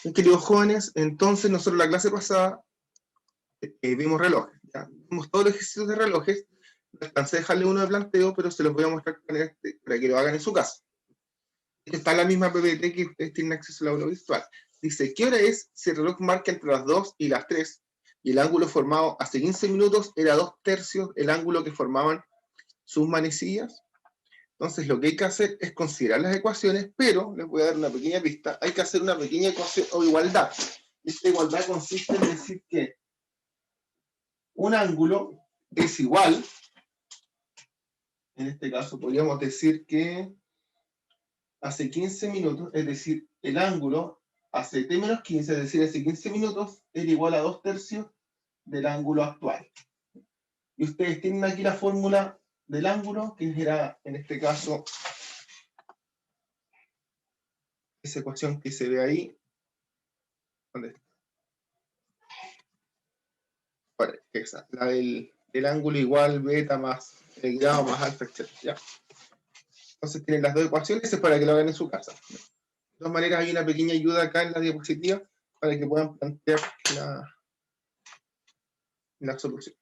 Bien, queridos jóvenes, entonces nosotros la clase pasada vimos relojes, ¿ya? Vimos todos los ejercicios de relojes, no alcancé a dejarle uno de planteo, pero se los voy a mostrar para que lo hagan en su casa. Está en la misma PPT que ustedes tienen acceso al audiovisual. Dice, ¿qué hora es si el reloj marca entre las 2 y las 3? Y el ángulo formado hace 15 minutos era 2/3 el ángulo que formaban sus manecillas. Entonces lo que hay que hacer es considerar las ecuaciones, pero les voy a dar una pequeña pista, hay que hacer una pequeña ecuación o igualdad. Esta igualdad consiste en decir que un ángulo es igual, en este caso podríamos decir que hace 15 minutos, es decir, el ángulo hace t menos 15, es decir, hace 15 minutos, era igual a 2/3 del ángulo actual. Y ustedes tienen aquí la fórmula del ángulo, que era, en este caso, esa ecuación que se ve ahí. ¿Dónde está? Vale, esa, la del ángulo igual beta más el grado más alfa, etc. ¿Ya? Entonces tienen las dos ecuaciones, es para que lo hagan en su casa. De todas maneras, hay una pequeña ayuda acá en la diapositiva para que puedan plantear la solución.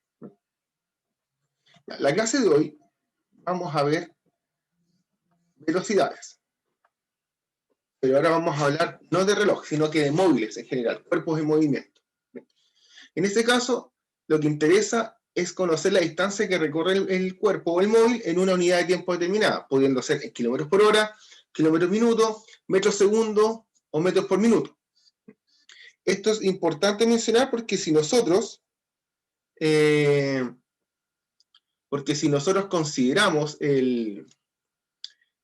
La clase de hoy vamos a ver velocidades. Pero ahora vamos a hablar no de reloj, sino que de móviles en general, cuerpos en movimiento. En este caso, lo que interesa es conocer la distancia que recorre el cuerpo o el móvil en una unidad de tiempo determinada, pudiendo ser en kilómetros por hora, kilómetros minuto, metros segundo o metros por minuto. Esto es importante mencionar porque si nosotros consideramos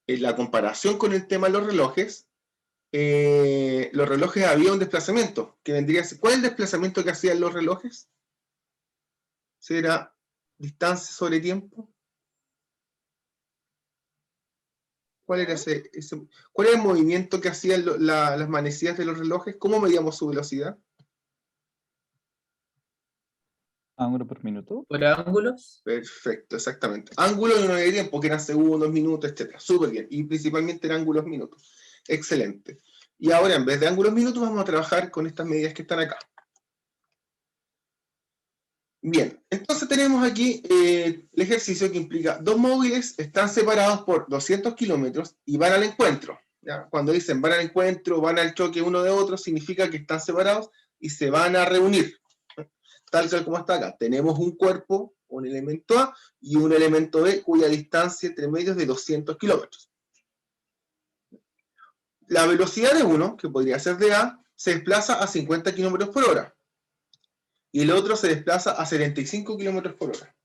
la comparación con el tema de los relojes había un desplazamiento, que vendría a ser, ¿cuál es el desplazamiento que hacían los relojes? ¿Será distancia sobre tiempo? ¿Cuál era cuál era el movimiento que hacían las manecillas de los relojes? ¿Cómo medíamos su velocidad? ¿Ángulo por minuto? ¿Por ángulos? Perfecto, exactamente. Ángulos de unidad de tiempo, que eran segundos, minutos, etc. Súper bien. Y principalmente en ángulos minutos. Excelente. Y ahora, en vez de ángulos minutos, vamos a trabajar con estas medidas que están acá. Bien, entonces tenemos aquí el ejercicio que implica dos móviles están separados por 200 kilómetros y van al encuentro. ¿Ya? Cuando dicen van al encuentro, van al choque uno de otro, significa que están separados y se van a reunir. Tal cual como está acá. Tenemos un cuerpo, un elemento A y un elemento B, cuya distancia entre medios es de 200 kilómetros. La velocidad de uno, que podría ser de A, se desplaza a 50 kilómetros por hora. Y el otro se desplaza a 75 kilómetros por hora.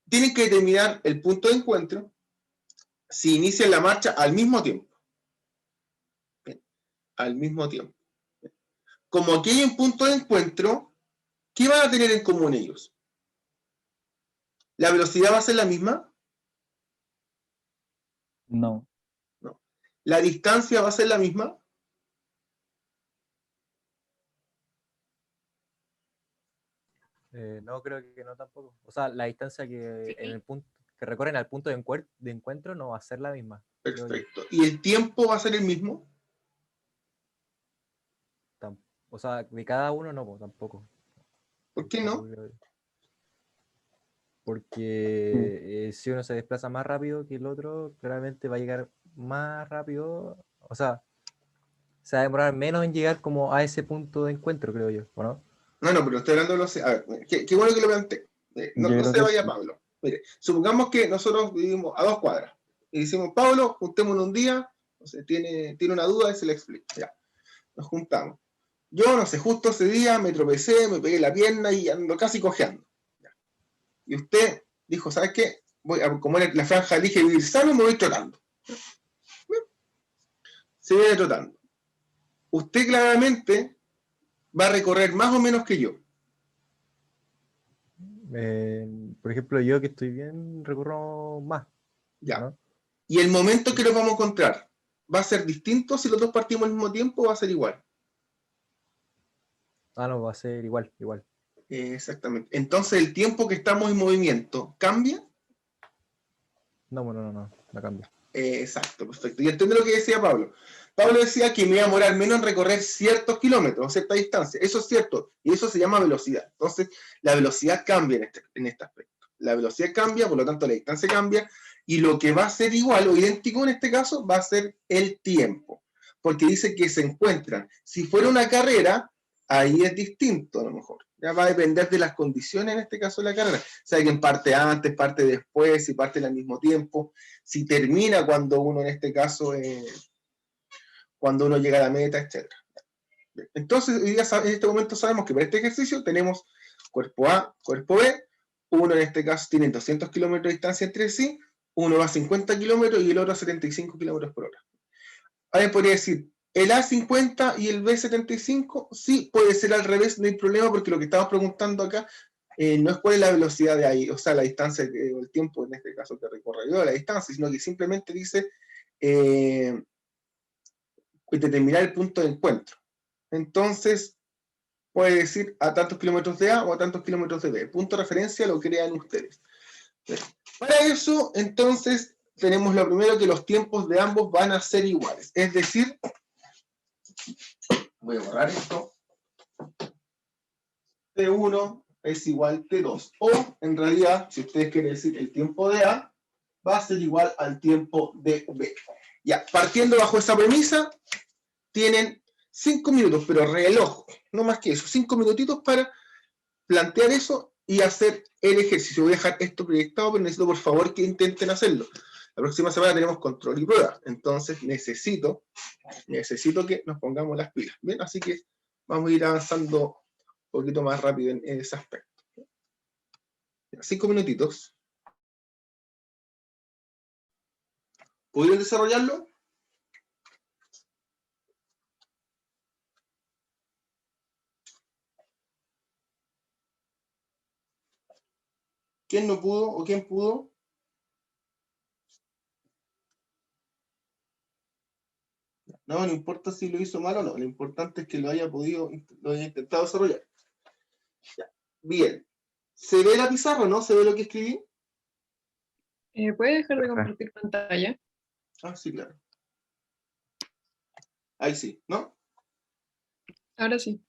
Tienen que determinar el punto de encuentro si inician la marcha al mismo tiempo. Bien, al mismo tiempo. Como aquí hay un punto de encuentro, ¿qué van a tener en común ellos? ¿La velocidad va a ser la misma? No. No. ¿La distancia va a ser la misma? No, creo que no tampoco. O sea, la distancia que, en el punto, que recorren al punto de encuentro no va a ser la misma. Perfecto. ¿Y el tiempo va a ser el mismo? O sea, de cada uno no, pues, tampoco. ¿Por qué no? Porque si uno se desplaza más rápido que el otro, claramente va a llegar más rápido. O sea, se va a demorar menos en llegar como a ese punto de encuentro, creo yo, ¿o no? No, pero estoy hablando de los... A ver, qué bueno que lo planteé. No se vaya Pablo. Mire, supongamos que nosotros vivimos a 2 cuadras. Y decimos, Pablo, juntémonos un día, no sé, tiene una duda y se le explica. Ya, nos juntamos. Yo, no sé, justo ese día me tropecé, me pegué la pierna y ando casi cojeando. Ya. Y usted dijo, ¿sabes qué? Voy a, como en la franja elige vivir sano, me voy trotando. Se viene trotando. Usted claramente va a recorrer más o menos que yo. Por ejemplo, yo que estoy bien, recorro más. Ya. ¿No? Y el momento que nos vamos a encontrar, ¿va a ser distinto si los dos partimos al mismo tiempo o va a ser igual? Ah, no, va a ser igual. Exactamente. Entonces, ¿el tiempo que estamos en movimiento cambia? No cambia. Exacto, perfecto. Y entiendo lo que decía Pablo. Pablo decía que me iba a demorar menos en recorrer ciertos kilómetros, cierta distancia. Eso es cierto, y eso se llama velocidad. Entonces, la velocidad cambia en este aspecto. La velocidad cambia, por lo tanto, la distancia cambia, y lo que va a ser igual o idéntico en este caso va a ser el tiempo, porque dice que se encuentran. Si fuera una carrera, ahí es distinto a lo mejor. Ya va a depender de las condiciones, en este caso de la carrera. O sea, que parte antes, parte después, si parte al mismo tiempo, si termina cuando uno, en este caso, cuando uno llega a la meta, etc. Entonces, hoy día, en este momento sabemos que para este ejercicio tenemos cuerpo A, cuerpo B. Uno en este caso tiene 200 kilómetros de distancia entre sí, uno va a 50 kilómetros y el otro a 75 kilómetros por hora. Alguien podría decir, el A50 y el B75, sí, puede ser al revés, no hay problema, porque lo que estamos preguntando acá no es cuál es la velocidad de ahí, o sea, la distancia o el tiempo, en este caso, que recorrió la distancia, sino que simplemente dice determinar el punto de encuentro. Entonces, puede decir a tantos kilómetros de A o a tantos kilómetros de B. El punto de referencia lo crean ustedes. Para eso, entonces, tenemos lo primero, que los tiempos de ambos van a ser iguales. Es decir, voy a borrar esto. T1 es igual a T2. O, en realidad, si ustedes quieren decir el tiempo de A, va a ser igual al tiempo de B. Ya, partiendo bajo esa premisa, tienen 5 minutos, pero reloj, no más que eso, 5 minutitos para plantear eso y hacer el ejercicio. Voy a dejar esto proyectado, pero necesito por favor que intenten hacerlo. La próxima semana tenemos control y prueba, entonces necesito que nos pongamos las pilas. Bien, así que vamos a ir avanzando un poquito más rápido en ese aspecto. 5 minutitos. ¿Pudieron desarrollarlo? ¿Quién no pudo o quién pudo? No, no importa si lo hizo mal o no, lo importante es que lo haya podido, lo haya intentado desarrollar. Ya. Bien. ¿Se ve la pizarra o no? ¿Se ve lo que escribí? ¿Puede dejar de compartir pantalla? Ah, sí, claro. Ahí sí, ¿no? Ahora sí.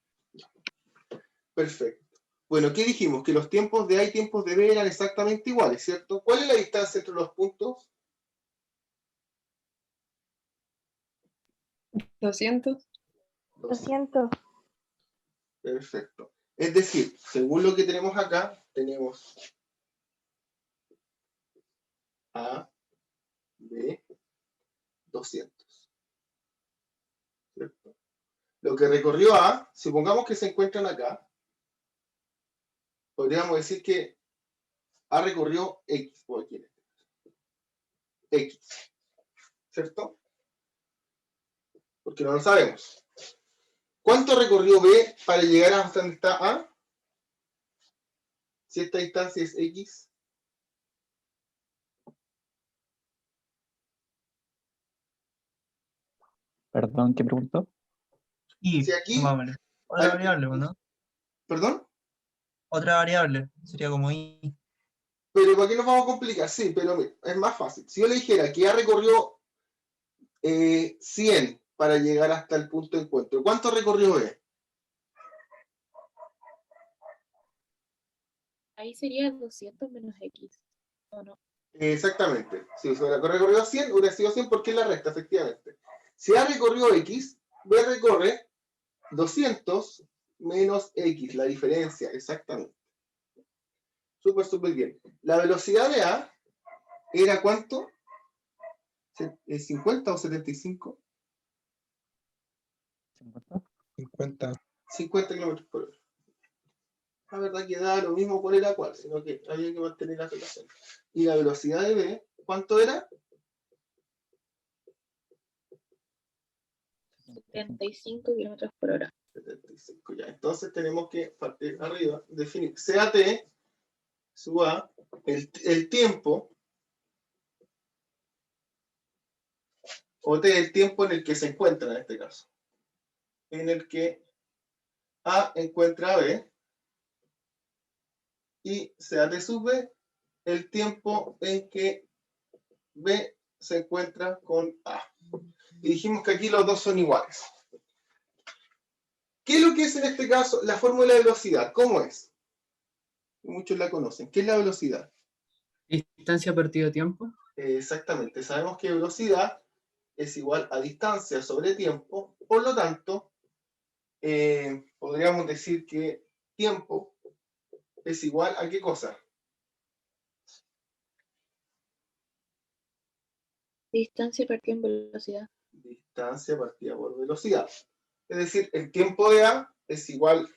Perfecto. Bueno, ¿qué dijimos? Que los tiempos de A y tiempos de B eran exactamente iguales, ¿cierto? ¿Cuál es la distancia entre los puntos? 200. 200. Perfecto. Es decir, según lo que tenemos acá, tenemos A, B, 200. ¿Cierto? Lo que recorrió A, supongamos que se encuentran acá, podríamos decir que A recorrió X, o aquí en este caso. X, ¿cierto? Porque no lo sabemos. ¿Cuánto recorrió B para llegar hasta donde está A? Si esta distancia es X. Perdón, ¿qué preguntó? Y, Si aquí- pongámosle. Otra aquí- variable, ¿no? ¿Perdón? Otra variable. Sería como y. Pero ¿para qué nos vamos a complicar? Sí, pero es más fácil. Si yo le dijera que ya recorrió 100 para llegar hasta el punto de encuentro, ¿cuánto recorrió B? Ahí sería 200 menos X, ¿o no? Exactamente. Si hubiera recorrido 100, hubiera sido 100 porque es la recta, efectivamente. Si A recorrió X, B recorre 200 menos X, la diferencia, exactamente. Súper bien. La velocidad de A era ¿cuánto? ¿50 o 75? 50. 50 kilómetros por hora. La verdad que da lo mismo por el cual, sino que había que mantener la relación. Y la velocidad de B, ¿cuánto era? 75 kilómetros por hora. 75, ya. Entonces tenemos que partir arriba, definir CAT, su A, el tiempo, o T, el tiempo en el que se encuentra en este caso. En el que A encuentra a B, y CAT sub B, el tiempo en que B se encuentra con A. y dijimos que aquí los dos son iguales. ¿Qué es lo que es en este caso la fórmula de velocidad? ¿Cómo es? Muchos la conocen. ¿Qué es la velocidad? Distancia partido tiempo. Exactamente. Sabemos que velocidad es igual a distancia sobre tiempo. Por lo tanto, podríamos decir que tiempo es igual a ¿qué cosa? Distancia partida en velocidad. Distancia partida por velocidad. Es decir, el tiempo de A es igual,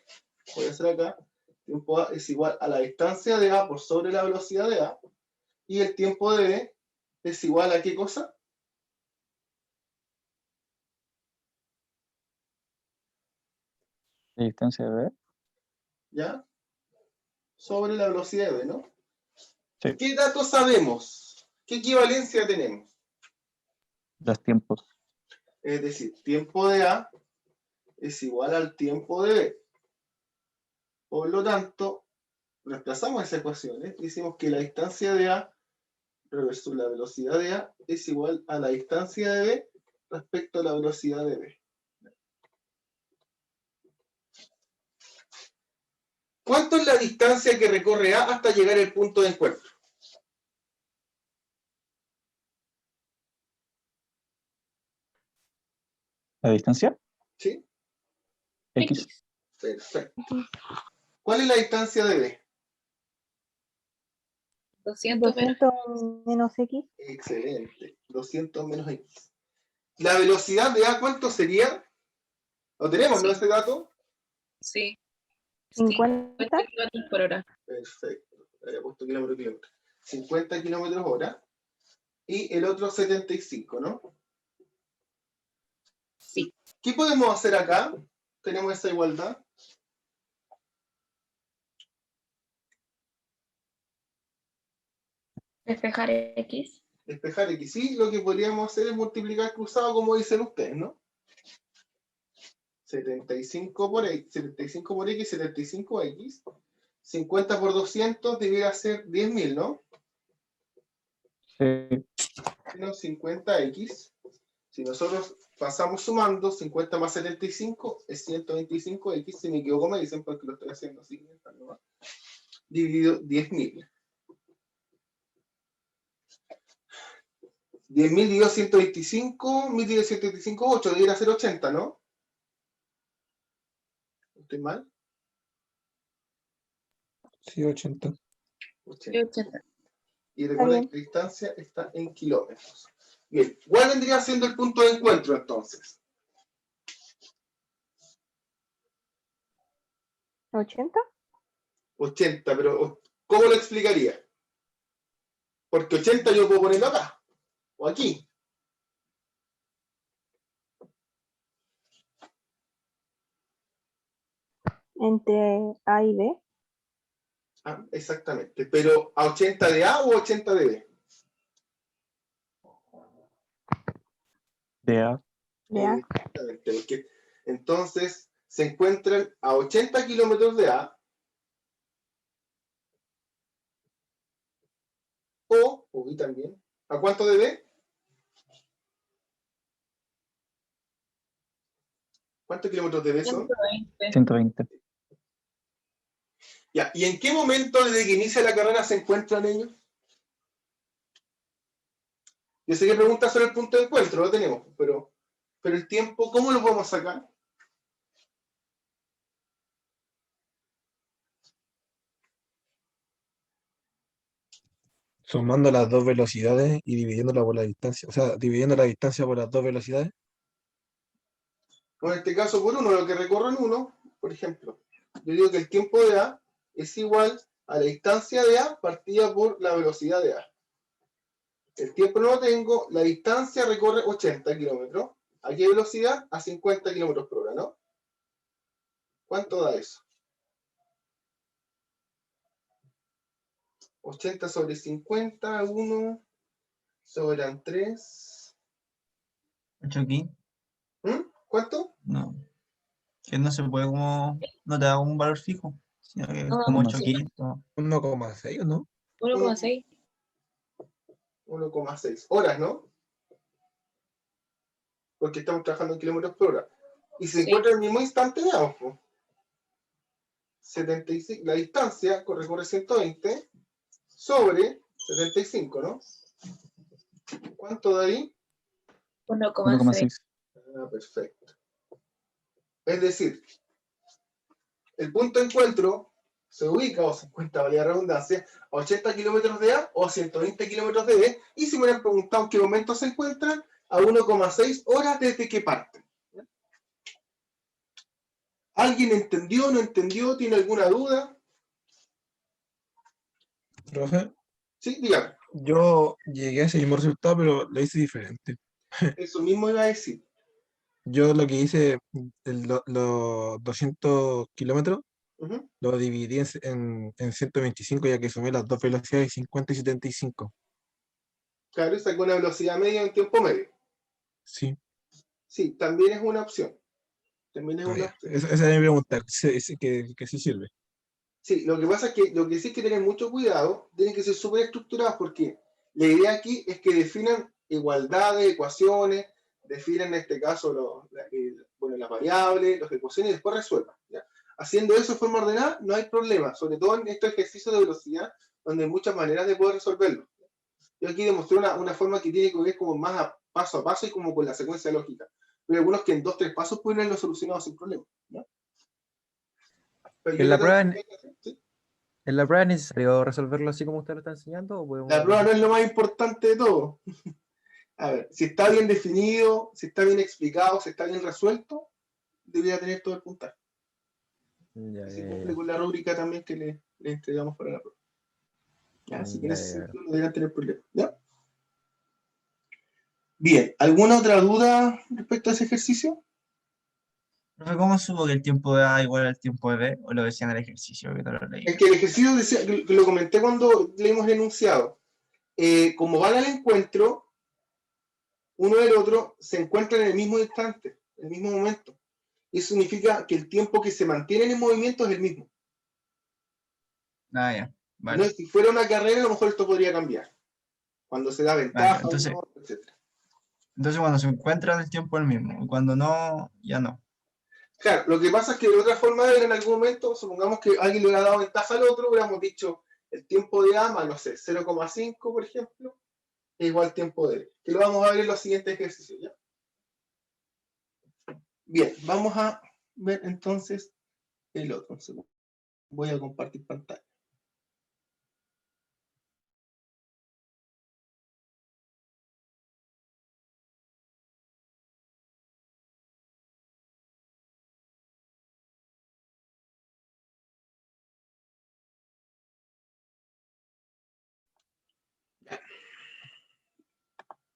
voy a hacer acá, tiempo A es igual a la distancia de A por sobre la velocidad de A, y el tiempo de B es igual a ¿qué cosa? La distancia de B. ¿Ya? Sobre la velocidad de B, ¿no? Sí. ¿Qué datos sabemos? ¿Qué equivalencia tenemos? Los tiempos. Es decir, tiempo de A es igual al tiempo de B. Por lo tanto, reemplazamos esa ecuación, ¿eh? Decimos que la distancia de A versus la velocidad de A es igual a la distancia de B respecto a la velocidad de B. ¿Cuánto es la distancia que recorre A hasta llegar al punto de encuentro? ¿La distancia? ¿Sí? X. Perfecto. ¿Cuál es la distancia de B? 200 menos 200 menos X. Excelente. 200 menos X. ¿La velocidad de A cuánto sería? ¿Lo tenemos, no, Sí. este dato? sí. 50. 50 kilómetros por hora. Perfecto. Había puesto kilómetro. 50 kilómetros hora. Y el otro 75, ¿no? Sí. ¿Qué podemos hacer acá? Tenemos esa igualdad. Despejar X. Despejar X. Sí, lo que podríamos hacer es multiplicar cruzado, como dicen ustedes, ¿no? 75 por X, 75 por X, 75 X. 50 por 200 debiera ser 10.000, ¿no? Sí. Menos 50X. Si nosotros pasamos sumando, 50 más 75 es 125X. Si me equivoco me dicen porque lo estoy haciendo así. Dividido 10.000. 10.000 dividido 125, 1.000 dividido 125, 8, debería ser 80, ¿no? ¿Estoy mal? Sí, 80. 80. 80. Y recuerden bien. que la distancia está en kilómetros. Bien, ¿cuál vendría siendo el punto de encuentro entonces? 80. 80, pero ¿cómo lo explicaría? Porque 80 yo puedo ponerlo acá, o aquí. Entre A y B. Ah, exactamente, pero ¿a 80 de A o 80 de B? De A. De A. Exactamente, porque entonces se encuentran a 80 kilómetros de A o B también. ¿A cuánto de B? ¿Cuántos kilómetros de B son? 120. 120. Ya, ¿y en qué momento desde que inicia la carrera se encuentran ellos? Yo sé que preguntas sobre el punto de encuentro, lo tenemos, pero el tiempo, ¿cómo lo podemos sacar? Sumando las dos velocidades y dividiéndola por la distancia. O sea, dividiendo la distancia por las dos velocidades. O en este caso por uno, lo que recorren uno, por ejemplo. Yo digo que el tiempo de A es igual a la distancia de A partida por la velocidad de A. El tiempo no lo tengo, la distancia recorre 80 kilómetros. ¿A qué velocidad? A 50 kilómetros por hora, ¿no? ¿Cuánto da eso? 80 sobre 50, 1, sobran 3. 8 aquí. ¿Cuánto? No. Que no se puede como. No te da un valor fijo. Sino que es Ah, como 8 sí. aquí. ¿No? 1,6, ¿no? 1,6. 1,6 horas, ¿no? porque estamos trabajando en kilómetros por hora. Y se Sí. encuentra en el mismo instante, veamos. 75, la distancia recorre 120 sobre 75, ¿no? ¿Cuánto da ahí? 1,6. 1,6. Ah, perfecto. Es decir, el punto de encuentro se ubica, o se encuentra, valía la redundancia, a 80 kilómetros de A o a 120 kilómetros de B, y si me hubieran preguntado en qué momento se encuentran, a 1,6 horas desde que parten. ¿Alguien entendió, no entendió, tiene alguna duda? Profe, Sí, dígame. yo llegué a ese mismo resultado, pero lo hice diferente. Eso mismo iba a decir. Yo lo que hice, los 200 kilómetros, Ujú. lo dividí en 125, ya que sumé las dos velocidades, 50 y 75. Claro, y sacó una velocidad media en tiempo medio. Sí. Sí, también es una opción. También es Ah, una ya. opción. Esa es mi pregunta, que sí sirve. Sí, lo que pasa es que lo que sí hay que tener mucho cuidado, tienen que ser súper estructurados, porque la idea aquí es que definan igualdades, ecuaciones, definan en este caso las variables, las ecuaciones y después resuelvan, ¿ya? Haciendo eso de forma ordenada no hay problema, sobre todo en estos ejercicios de velocidad, donde hay muchas maneras de poder resolverlo. Yo aquí demostré una forma que tiene que ver como más paso a paso y como con la secuencia lógica. Pero hay algunos que en 2-3 pasos pueden haberlo solucionado sin problema, ¿ya? Pero yo En la creo que- prueba, ¿sí? ¿en la prueba es necesario resolverlo así como usted lo está enseñando? ¿O podemos La prueba no es lo más importante de todo. A ver, si está bien definido, si está bien explicado, si está bien resuelto, debería tener todo el puntaje. Ya, Si ya, cumple ya. con la rúbrica también que le entregamos para la prueba. ¿Ya? Así que en Ya, ese ya. sentido no deberían tener problemas. ¿Ya? Bien, ¿alguna otra duda respecto a ese ejercicio? Profe, ¿cómo supo que el tiempo de A igual al tiempo de B? ¿O lo decía en el ejercicio que no lo leí? Es que el ejercicio decía, que lo comenté cuando leímos el enunciado. Como van al encuentro, uno del otro se encuentran en el mismo instante, en el mismo momento. Y eso significa que el tiempo que se mantiene en el movimiento es el mismo. Ah, ya. ¿No? Vale. Si fuera una carrera, a lo mejor esto podría cambiar. Cuando se da ventaja, Entonces, ¿no? Etc. entonces cuando se encuentran el tiempo es el mismo. Y cuando no, ya no. Claro, lo que pasa es que de otra forma era en algún momento, supongamos que alguien le hubiera dado ventaja al otro, hubiéramos dicho el tiempo de A más, no sé, 0,5, por ejemplo, es igual al tiempo de B. Que lo vamos a ver en los siguientes ejercicios, ¿ya? Bien, vamos a ver entonces el otro. Un segundo. Voy a compartir pantalla.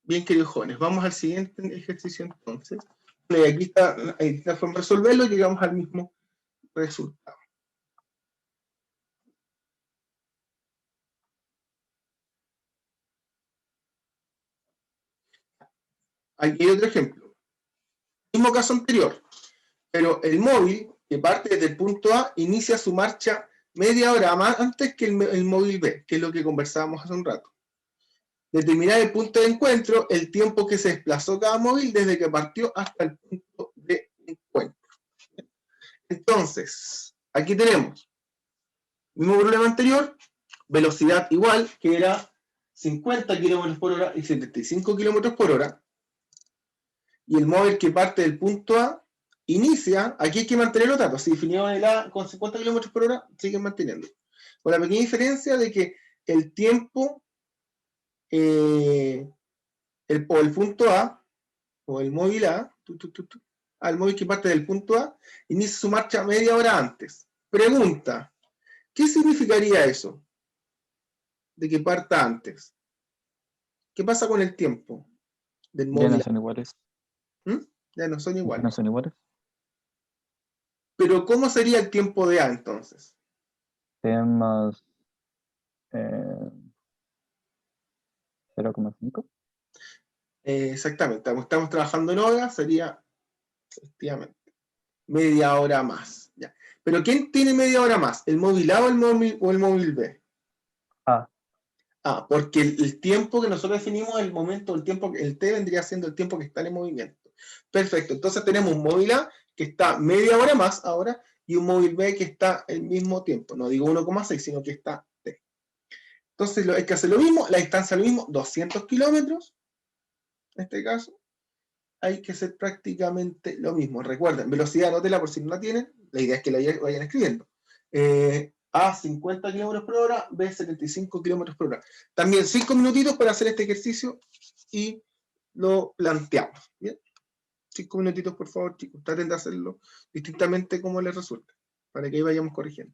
Bien, queridos jóvenes, vamos al siguiente ejercicio entonces. Y aquí está, hay una forma de resolverlo y llegamos al mismo resultado. Aquí hay otro ejemplo. Mismo caso anterior, pero el móvil que parte desde el punto A inicia su marcha media hora más antes que el móvil B, que es lo que conversábamos hace un rato. Determinar el punto de encuentro, el tiempo que se desplazó cada móvil desde que partió hasta el punto de encuentro. Entonces, aquí tenemos mismo problema anterior, velocidad igual, que era 50 km por hora y 75 km por hora. Y el móvil que parte del punto A inicia, aquí hay que mantener los datos. Si definíamos el A con 50 km por hora, siguen manteniendo. Con la pequeña diferencia de que el tiempo, o el punto A, o el móvil A, al móvil que parte del punto A, inicia su marcha media hora antes. Pregunta, ¿qué significaría eso? De que parta antes. ¿Qué pasa con el tiempo del Ya móvil no A? son iguales. Ya no son Ya iguales. no son iguales. Pero ¿cómo sería el tiempo de A entonces? Sean más 0,5. Exactamente, como estamos trabajando en horas, sería efectivamente media hora más. Ya. Pero ¿quién tiene media hora más? ¿El móvil A o el móvil B? A. Ah, porque el tiempo que nosotros definimos, el momento, el tiempo, el T vendría siendo el tiempo que está en movimiento. Perfecto, entonces tenemos un móvil A que está media hora más ahora y un móvil B que está el mismo tiempo. No digo 1,6, sino que está T. Entonces hay que hacer lo mismo, la distancia lo mismo, 200 kilómetros, en este caso. Hay que hacer prácticamente lo mismo. Recuerden, velocidad, anótela por si no la tienen. La idea es que la vayan escribiendo. A 50 km por hora, B 75 km por hora. También 5 minutitos para hacer este ejercicio y lo planteamos. ¿Bien? 5 minutitos, por favor, chicos. Traten de hacerlo distintamente como les resulte, para que ahí vayamos corrigiendo.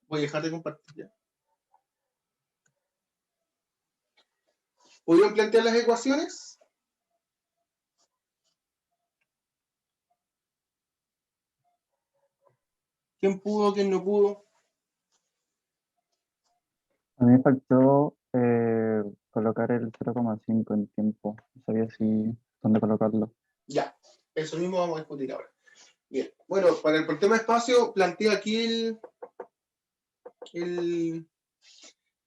Voy a dejar de compartir ya. ¿Pudieron plantear las ecuaciones? ¿Quién pudo, quién no pudo? A mí me faltó colocar el 0,5 en tiempo. No sabía dónde colocarlo. Ya, eso mismo vamos a discutir ahora. Bien, bueno, para el tema de espacio, planteo aquí en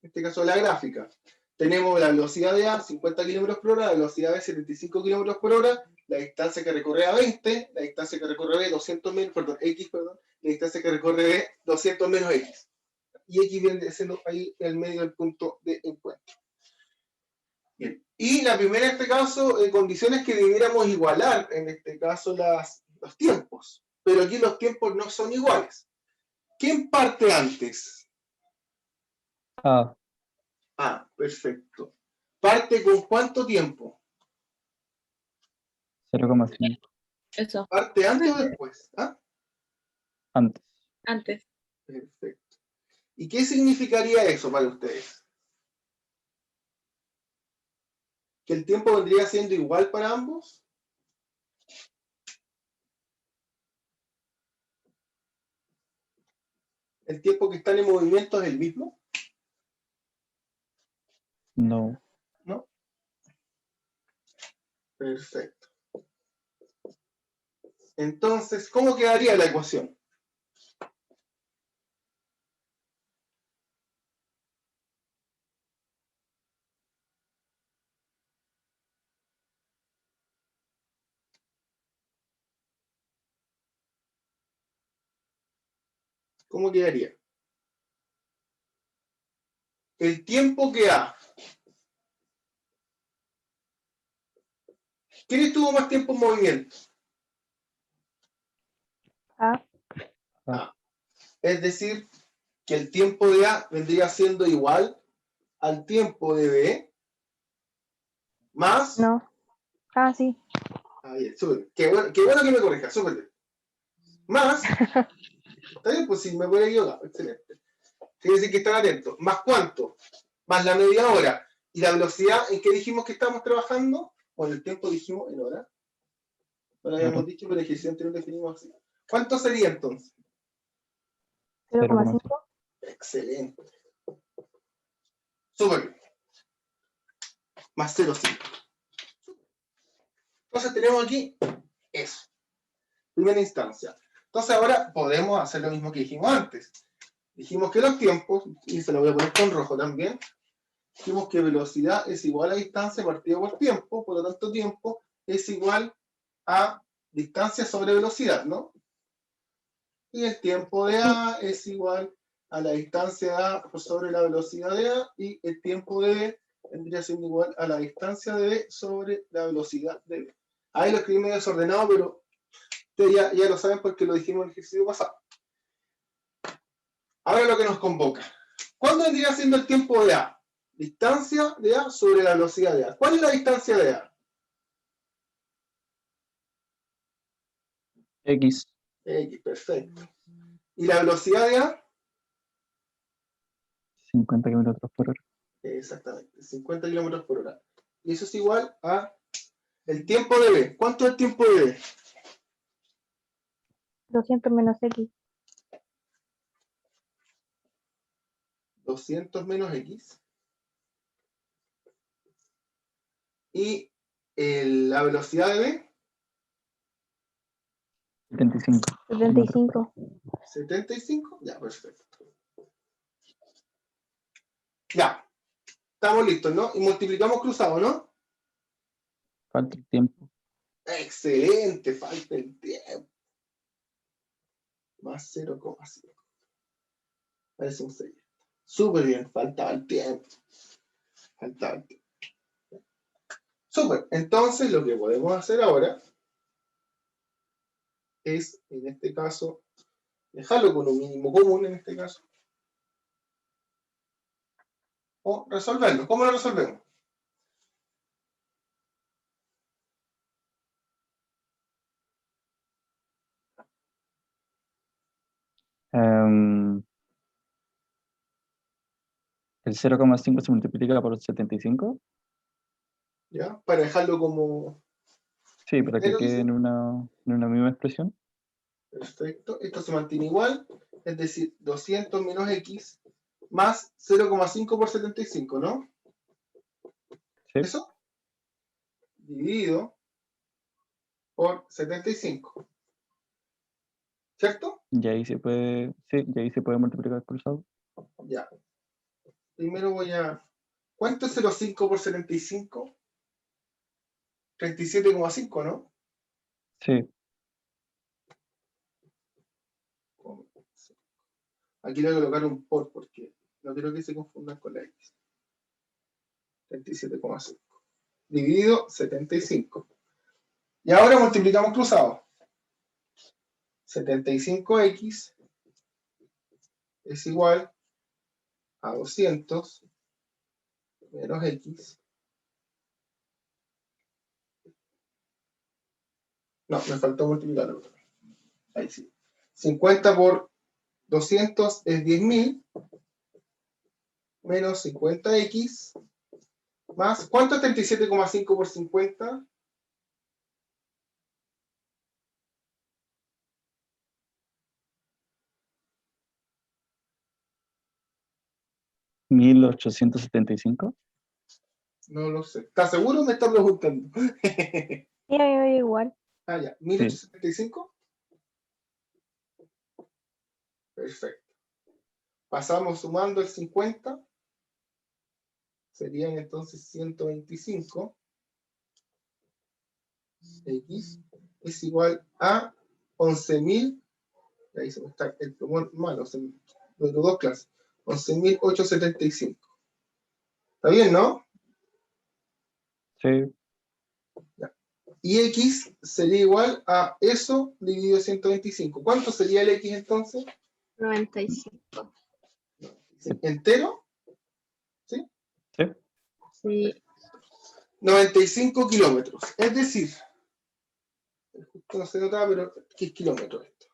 este caso la gráfica. Tenemos la velocidad de A, 50 km por hora, la velocidad B, 75 km por hora, la distancia que recorre A, 20, la distancia que recorre B, 200 menos, X, la distancia que recorre B, 200 menos X. Y X viene siendo ahí en el medio del punto de encuentro. Bien. Y la primera, en este caso, condiciones que debiéramos igualar, en este caso, los tiempos. Pero aquí los tiempos no son iguales. ¿Quién parte antes? Ah, Ah, perfecto. ¿Parte con cuánto tiempo? 0,5 Eso, ¿Parte antes o después? ¿Ah? antes. antes. Perfecto. ¿Y qué significaría eso para ustedes? ¿Que el tiempo vendría siendo igual para ambos? ¿El tiempo que están en movimiento es el mismo? No. ¿No? Perfecto. Entonces, ¿cómo quedaría la ecuación? ¿Cómo quedaría? El tiempo que A. ¿Quién estuvo más tiempo en movimiento? A. A. Es decir, que el tiempo de A vendría siendo igual al tiempo de B más... No. Ah, sí. Ah, bien, súper. Qué bueno que me corrija, súper bien. Más... Está bien, pues si me voy a equivocar, excelente. Quiere decir que están atentos. ¿Más cuánto? Más la media hora. ¿Y la velocidad en que dijimos que estamos trabajando? Bueno, el tiempo dijimos en hora. No lo habíamos dicho, pero el ejercicio anterior definimos así. ¿Cuánto sería entonces? 0,5. Excelente. Súper bien. Más 0,5. Entonces tenemos aquí eso. Primera instancia. Entonces ahora podemos hacer lo mismo que dijimos antes. Dijimos que los tiempos, y se lo voy a poner con rojo también, dijimos que velocidad es igual a distancia partido por tiempo, por lo tanto tiempo es igual a distancia sobre velocidad, ¿no? Y el tiempo de A es igual a la distancia de A por sobre la velocidad de A, y el tiempo de B vendría siendo igual a la distancia de B sobre la velocidad de B. Ahí lo escribí medio desordenado, pero ustedes ya lo saben porque lo dijimos en el ejercicio pasado. Ahora lo que nos convoca. ¿Cuándo vendría siendo el tiempo de A? Distancia de A sobre la velocidad de A. ¿Cuál es la distancia de A? X. X, perfecto. ¿Y la velocidad de A? 50 km por hora. Exactamente, 50 km por hora. Y eso es igual a el tiempo de B. ¿Cuánto es el tiempo de B? 200 menos X. 200 menos X. ¿Y la velocidad de B? 75. 75. 75. Ya, perfecto. Ya. Estamos listos, ¿no? Y multiplicamos cruzado, ¿no? Falta el tiempo. Excelente, falta el tiempo. Más 0,5. Parece un 6. Súper bien, faltaba el tiempo. Faltaba el tiempo. Súper. Entonces, lo que podemos hacer ahora es, en este caso, dejarlo con un mínimo común, en este caso. O resolverlo. ¿Cómo lo resolvemos? Em, el 0,5 se multiplica por 75. ¿Ya? Para dejarlo como Sí, para que entero, quede dice. en una misma expresión. Perfecto. Esto se mantiene igual. Es decir, 200 menos x más 0,5 por 75, ¿no? Sí. Eso dividido por 75. ¿Cierto? Y ahí se puede, sí, y ahí se puede multiplicar cruzado. Ya. Primero voy a... ¿Cuánto es 0,5 por 75? 37,5, ¿no? Sí, Aquí le voy a colocar un por porque no quiero que se confundan con la x. 37,5. Dividido 75. Y ahora multiplicamos cruzado. 75x es igual a 200 menos x. No, me faltó multiplicarlo. Ahí sí. 50 por 200 es 10.000 menos 50x más. ¿Cuánto es 37,5 por 50? 1875. No lo sé. ¿Estás seguro o me estás preguntando? Sí, a mí me da igual. Ah, ya. Sí. 1875. Perfecto. Pasamos sumando el 50. Serían entonces 125. X es igual a 11.000. Ahí se me está el plumón malo. Los dos clases. 11.875. ¿Está bien, no? Sí, Y x sería igual a eso dividido 125. ¿Cuánto sería el x entonces? 95. ¿Entero? sí. Sí. 95 kilómetros. Es decir, justo no se notaba, pero ¿qué es kilómetro esto?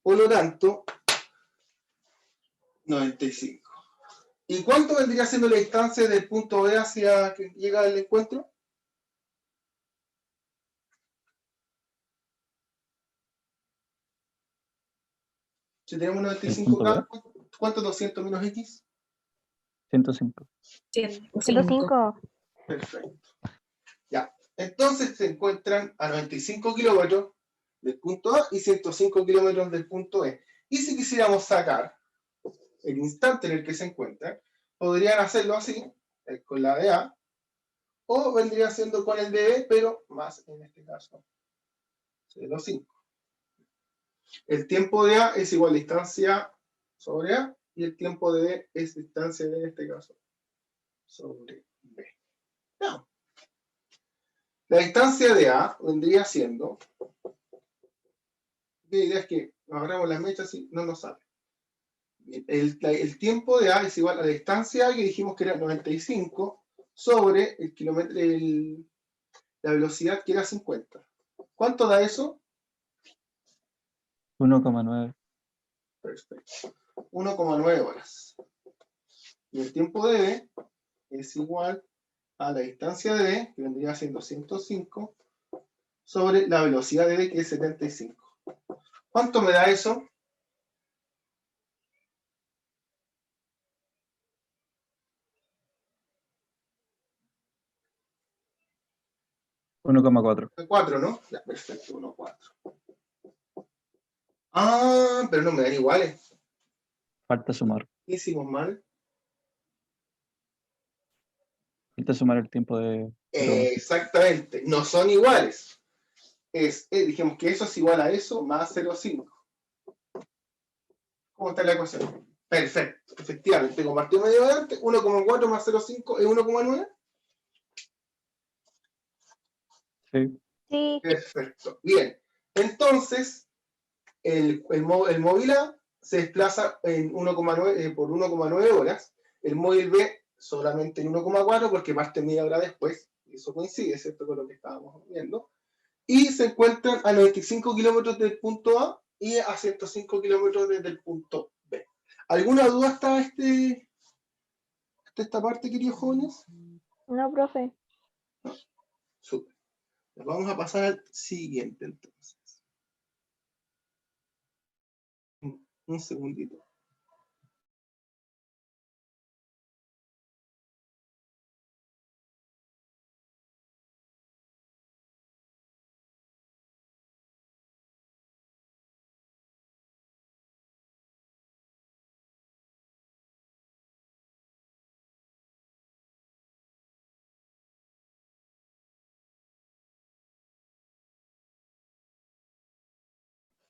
Por lo tanto, 95. ¿Y cuánto vendría siendo la distancia del punto B hacia que llega el encuentro? Si tenemos 95 punto B. acá, ¿cuánto es 200 menos x? 105. 105. 105. Perfecto. Ya. Entonces se encuentran a 95 kilómetros del punto A y 105 kilómetros del punto E. Y si quisiéramos sacar el instante en el que se encuentran, podrían hacerlo así, con la de A, o vendría siendo con el de B, pero más en este caso, 0,5. El tiempo de A es igual a distancia sobre A, y el tiempo de B es distancia B en este caso sobre B. No. La distancia de A vendría siendo, la idea es que nos agarramos las mechas y no nos sale. El tiempo de A es igual a la distancia A, que dijimos que era 95, sobre el kilómetro, la velocidad que era 50. ¿Cuánto da eso? 1,9. Perfecto. 1,9 horas. Y el tiempo de B es igual a la distancia de B, que vendría siendo 105, sobre la velocidad de B, que es 75. ¿Cuánto me da eso? 1,4. 4, ¿no? Ya, perfecto, 1,4. Ah, pero no me dan iguales. Falta sumar. ¿Qué hicimos mal? Falta sumar el tiempo de 0,5. Exactamente, no son iguales. Dijimos que eso es igual a eso más 0,5. ¿Cómo está la ecuación? Perfecto, efectivamente, compartimos medio adelante, 1,4 más 0,5 es 1,9. Sí. Sí, Perfecto, bien. Entonces, el móvil A se desplaza en 1,9 por 1,9 horas, el móvil B solamente en 1,4 porque parte media hora después, eso coincide, ¿cierto? Con lo que estábamos viendo, y se encuentran a 95 kilómetros del punto A y a 105 kilómetros desde el punto B. ¿Alguna duda hasta esta parte, queridos jóvenes? no, profe. Súper. Vamos a pasar al siguiente entonces. Un segundito.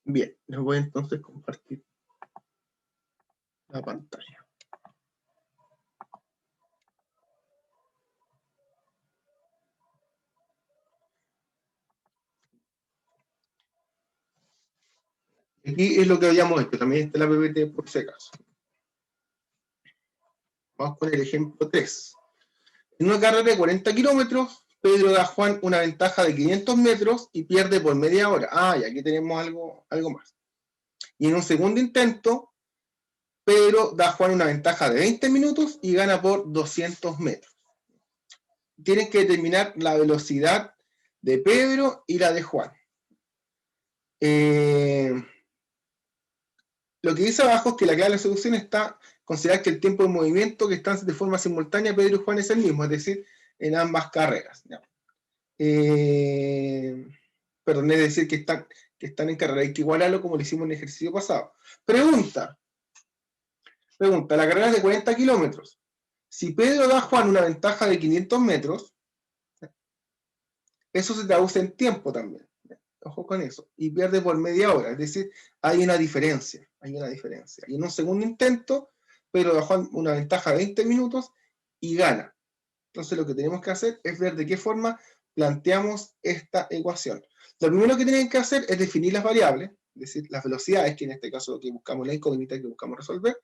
Bien, les voy entonces a compartir la pantalla. Aquí es lo que habíamos hecho, también está la PPT por si acaso. Vamos con el ejemplo 3. En una carrera de 40 kilómetros, Pedro da a Juan una ventaja de 500 metros y pierde por media hora. Y aquí tenemos algo más. Y en un segundo intento, Pedro da a Juan una ventaja de 20 minutos y gana por 200 metros. Tienen que determinar la velocidad de Pedro y la de Juan. Lo que dice abajo es que la clave de la solución está considerar que el tiempo de movimiento que están de forma simultánea Pedro y Juan es el mismo, es decir, en ambas carreras. Perdón, es decir, que están en carrera, hay que igualarlo como lo hicimos en el ejercicio pasado. Pregunta, la carrera es de 40 kilómetros. Si Pedro da a Juan una ventaja de 500 metros, eso se traduce en tiempo también. Ojo con eso. Y pierde por media hora, es decir, hay una diferencia. Y en un segundo intento, Pedro da a Juan una ventaja de 20 minutos y gana. Entonces lo que tenemos que hacer es ver de qué forma planteamos esta ecuación. Lo primero que tienen que hacer es definir las variables, es decir, las velocidades, que en este caso lo que buscamos, la incógnita que buscamos resolver,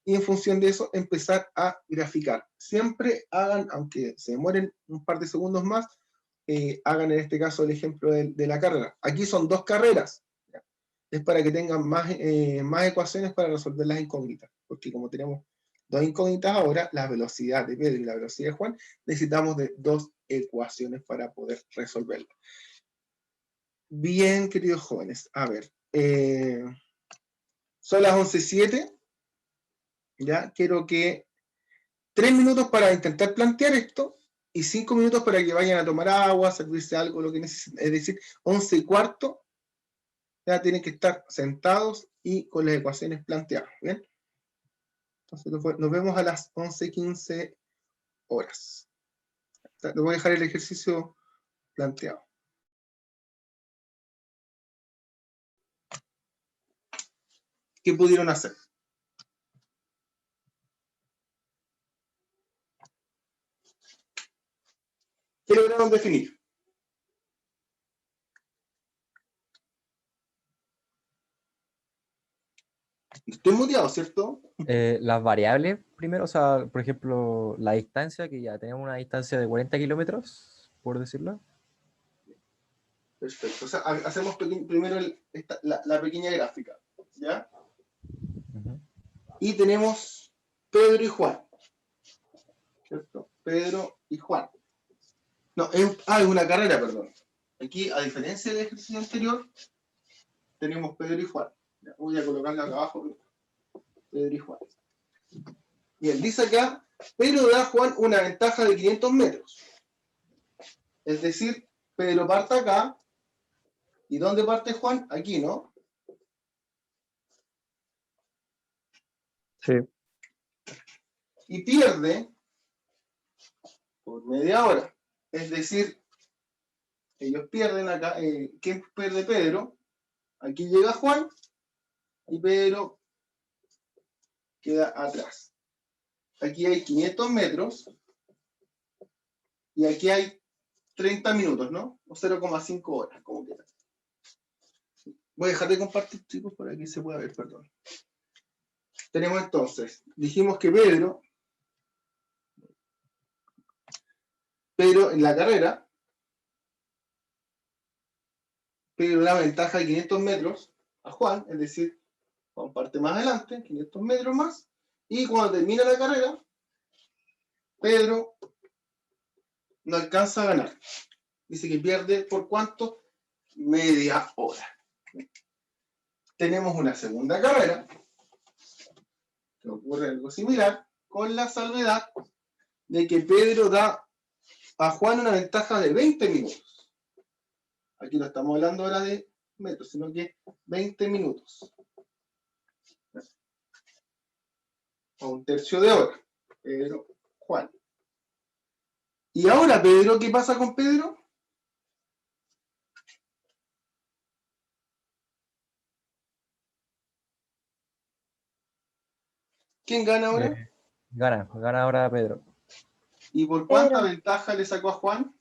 y en función de eso empezar a graficar. Siempre hagan, aunque se demoren un par de segundos más, hagan en este caso el ejemplo de la carrera. Aquí son 2 carreras, ¿ya? Es para que tengan más ecuaciones para resolver las incógnitas, porque como tenemos 2 incógnitas ahora, la velocidad de Pedro y la velocidad de Juan, necesitamos de 2 ecuaciones para poder resolverlo. Bien, queridos jóvenes, a ver, son las 11:07, ya, quiero que 3 minutos para intentar plantear esto, y 5 minutos para que vayan a tomar agua, servirse algo, lo que necesiten, es decir, 11:15, ya tienen que estar sentados y con las ecuaciones planteadas, ¿bien? Entonces nos vemos a las 11:15 horas. Les voy a dejar el ejercicio planteado. ¿Qué pudieron hacer? ¿Qué lograron definir? Estoy muteado, ¿cierto? Las variables primero, o sea, por ejemplo, la distancia, que ya tenemos una distancia de 40 kilómetros, por decirlo. Perfecto. O sea, hacemos primero la pequeña gráfica, ¿ya? Ujú. Y tenemos Pedro y Juan, ¿cierto? Pedro y Juan. No, es una carrera, perdón. Aquí, a diferencia del ejercicio anterior, tenemos Pedro y Juan. Ya, voy a colocarlo acá abajo. Pedro y Juan. Bien, dice acá, Pedro da a Juan una ventaja de 500 metros. Es decir, Pedro parte acá. ¿Y dónde parte Juan? Aquí, ¿no? Sí. Y pierde por media hora. Es decir, ellos pierden acá. ¿Quién pierde? Pedro. Aquí llega Juan y Pedro queda atrás. Aquí hay 500 metros y aquí hay 30 minutos, ¿no? O 0,5 horas, como quieran. Voy a dejar de compartir, chicos, para que se pueda ver, perdón. Tenemos entonces, dijimos que Pedro en la carrera, Pedro da ventaja de 500 metros a Juan, es decir, Juan parte más adelante, 500 metros más, y cuando termina la carrera, Pedro no alcanza a ganar. Dice que pierde, ¿por cuánto? Media hora. Tenemos una segunda carrera, que ocurre algo similar, con la salvedad de que Pedro da a Juan una ventaja de 20 minutos. Aquí no estamos hablando ahora de metros, sino que 20 minutos. A un tercio de hora. Pedro, Juan. Y ahora, Pedro, ¿qué pasa con Pedro? ¿Quién gana ahora? Gana ahora Pedro ¿Y por cuánta Pedro. ventaja le sacó a Juan?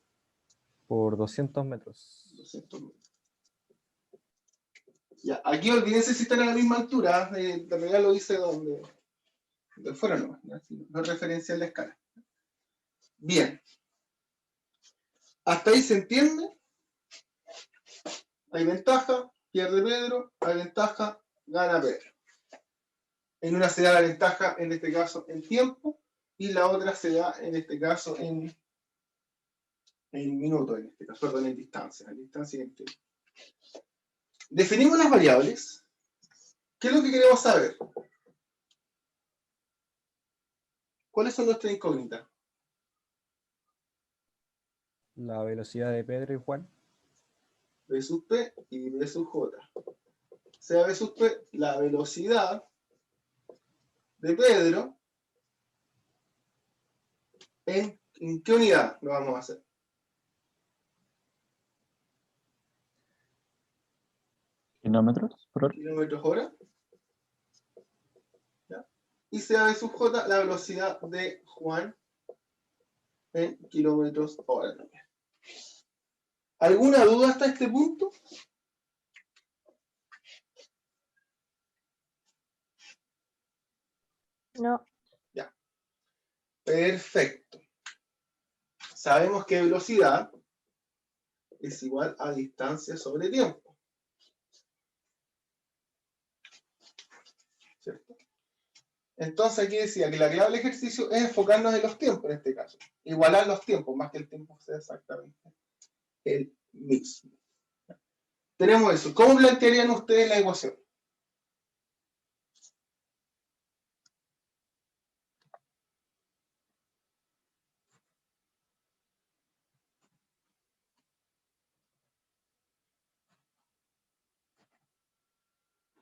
por 200 metros. 200 metros. Ya, aquí olvídense si están a la misma altura. De regalo hice donde fuera nomás. No referencia en la escala. Bien. ¿Hasta ahí se entiende? Hay ventaja, pierde Pedro. Hay ventaja, gana Pedro. En una se da la ventaja, en este caso, en tiempo. Y la otra se da, en este caso, en minutos, en este caso, perdón, en distancia. En distancia y en tiempo. Definimos las variables. ¿Qué es lo que queremos saber? ¿Cuáles son nuestras incógnitas? La velocidad de Pedro y Juan. B sub P y B sub J. Sea B sub P la velocidad de Pedro. ¿En qué unidad lo vamos a hacer? ¿Kilómetros por hora? Kilómetros hora. ¿Ya? Y sea B sub J la velocidad de Juan en kilómetros hora también. ¿Alguna duda hasta este punto? No. Ya. Perfecto. Sabemos que velocidad es igual a distancia sobre tiempo. ¿Cierto? Entonces aquí decía que la clave del ejercicio es enfocarnos en los tiempos en este caso. Igualar los tiempos, más que el tiempo sea exactamente el mismo. Tenemos eso. ¿Cómo plantearían ustedes la ecuación?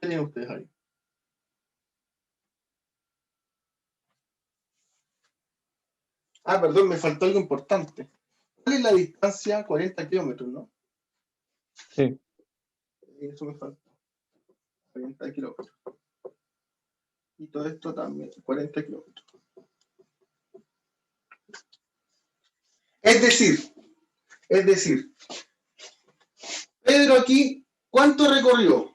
¿Qué tienen ustedes ahí? Ah, perdón, me faltó algo importante. ¿Cuál es la distancia? 40 kilómetros, ¿no? Sí. Eso me faltó. 40 kilómetros. Y todo esto también, 40 kilómetros. Es decir, Pedro aquí, ¿cuánto recorrió?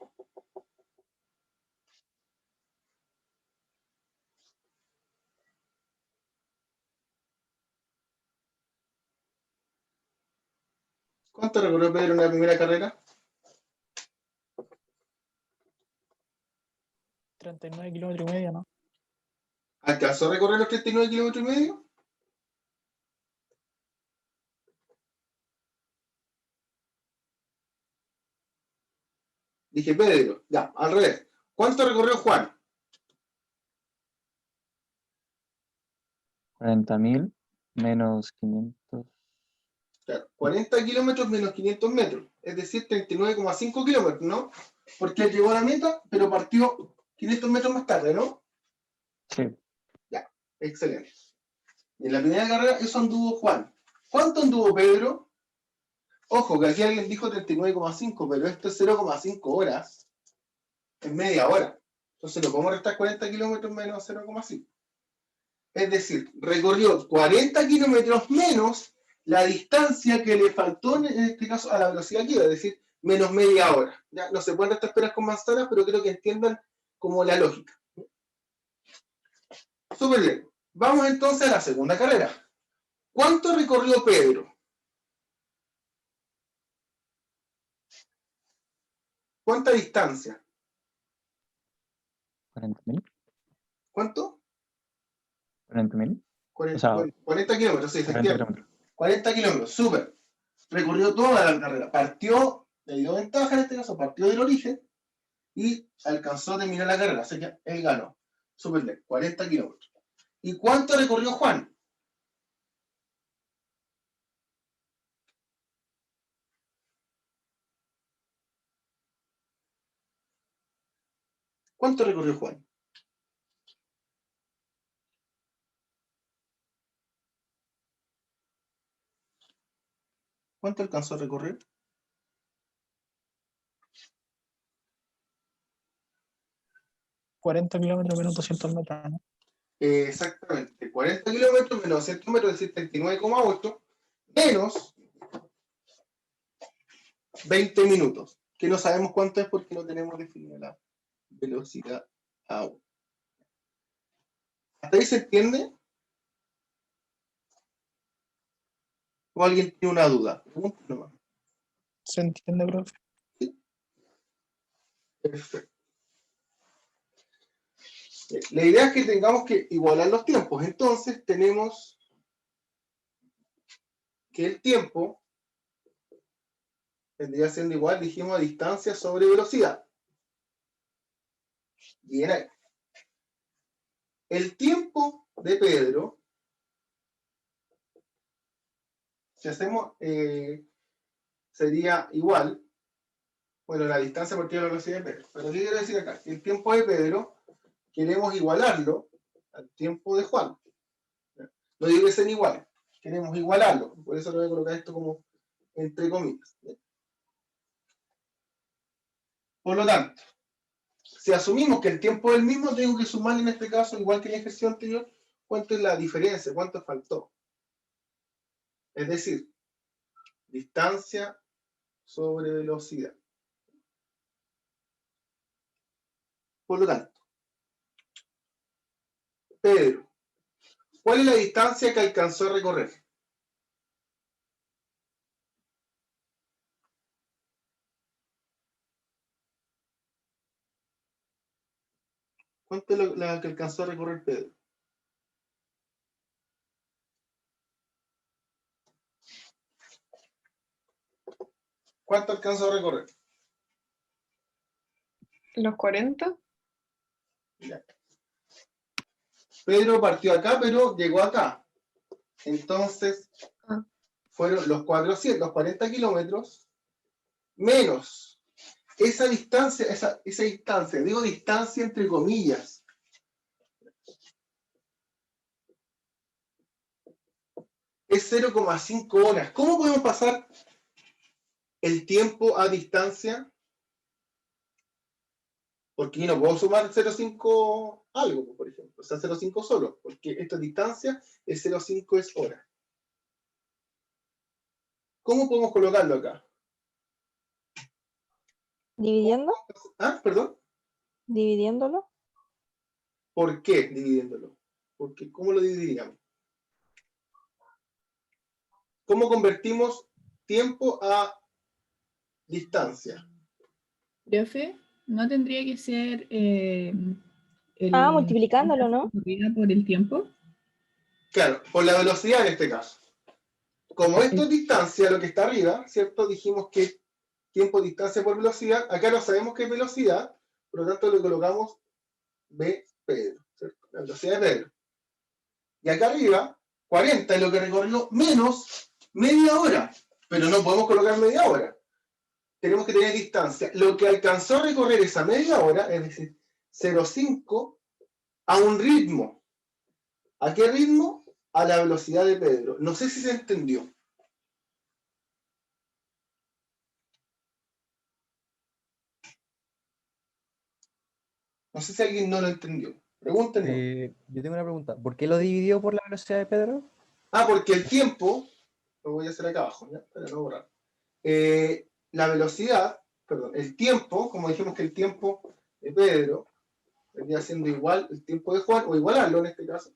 ¿Cuánto recorrió Pedro en la primera carrera? 39 kilómetros y medio, ¿no? ¿Alcanzó a recorrer los 39 kilómetros y medio? Dije Pedro, ya, al revés. ¿Cuánto recorrió Juan? 40.000 menos 500. Claro, 40 kilómetros menos 500 metros, es decir, 39,5 kilómetros, ¿no? Porque él llegó a la meta, pero partió 500 metros más tarde, ¿no? Sí, Excelente. Y en la primera carrera eso anduvo Juan. ¿Cuánto anduvo Pedro? Ojo, que aquí alguien dijo 39,5, pero esto es 0,5 horas en media hora. Entonces lo podemos restar 40 kilómetros menos 0,5. Es decir, recorrió 40 kilómetros menos la distancia que le faltó en este caso a la velocidad que iba, es decir, menos media hora. ¿Ya? No se pueden restar peras con manzanas, pero creo que entiendan como la lógica. Súper bien. Vamos entonces a la segunda carrera. ¿Cuánto recorrió Pedro? ¿Cuánta distancia? 40.000. ¿Cuánto? 40.000. 40, O sea, 40 kilómetros, sí, 40 efectivamente. kilómetros. 40 kilómetros, súper. Recorrió toda la carrera. Partió, le dio ventaja en este caso, partió del origen y alcanzó a terminar la carrera. Así que él ganó. Súper bien, 40 kilómetros. ¿Y cuánto recorrió Juan? ¿Cuánto recorrió Juan? ¿Cuánto alcanzó a recorrer? 40 kilómetros menos 200 metros, ¿no? Exactamente, 40 kilómetros menos 200 metros, es decir, 39,8, menos 20 minutos, que no sabemos cuánto es porque no tenemos definida la velocidad aún. ¿Hasta ahí se entiende? ¿O alguien tiene una duda? Pregunta nomás. ¿Se entiende, profe? Perfecto. La idea es que tengamos que igualar los tiempos. Entonces tenemos que el tiempo vendría siendo igual, dijimos, a distancia sobre velocidad. Bien ahí. El tiempo de Pedro, si hacemos, sería igual, bueno, la distancia por la velocidad de Pedro. Pero ¿qué quiero decir acá? El tiempo de Pedro queremos igualarlo al tiempo de Juan. No digo que sean iguales, queremos igualarlo. Por eso le voy a colocar esto como entre comillas. Por lo tanto, si asumimos que el tiempo es el mismo, tengo que sumar en este caso, igual que en el ejercicio anterior, cuánto es la diferencia, cuánto faltó. Es decir, distancia sobre velocidad. Por lo tanto, Pedro, ¿cuál es la distancia que alcanzó a recorrer? ¿Cuánto es la que alcanzó a recorrer Pedro? ¿Cuánto alcanzó a recorrer? ¿Los 40? Ya. Pedro partió acá, pero llegó acá. Entonces, fueron los 40 kilómetros menos esa distancia, esa distancia, digo distancia entre comillas. Es 0,5 horas. ¿Cómo podemos pasar el tiempo a distancia? Porque yo no puedo sumar 0,5 algo, por ejemplo. O sea, 0,5 solo. Porque esta distancia, el 0,5 es hora. ¿Cómo podemos colocarlo acá? ¿Dividiendo? Ah, perdón. ¿Dividiéndolo? ¿Por qué dividiéndolo? Porque, ¿cómo lo dividiríamos? ¿Cómo convertimos tiempo a distancia? Profe, ¿no tendría que ser Multiplicándolo, ¿no? por el tiempo? Claro, por la velocidad en este caso. Como esto es distancia, lo que está arriba, ¿cierto? Dijimos que tiempo, distancia por velocidad. Acá no sabemos qué es velocidad, por lo tanto le colocamos B, Pedro, ¿cierto? La velocidad de Pedro. Y acá arriba, 40 es lo que recorrió menos media hora. Pero no podemos colocar media hora. Tenemos que tener distancia. Lo que alcanzó a recorrer esa media hora, es decir, 0,5 a un ritmo. ¿A qué ritmo? A la velocidad de Pedro. No sé si se entendió. No sé si alguien no lo entendió. Pregúntenme. Yo tengo una pregunta. ¿Por qué lo dividió por la velocidad de Pedro? Ah, porque el tiempo, lo voy a hacer acá abajo, ¿ya? Para no borrar. La velocidad, perdón, el tiempo, como dijimos que el tiempo de Pedro vendría siendo igual el tiempo de Juan, o igualarlo en este caso,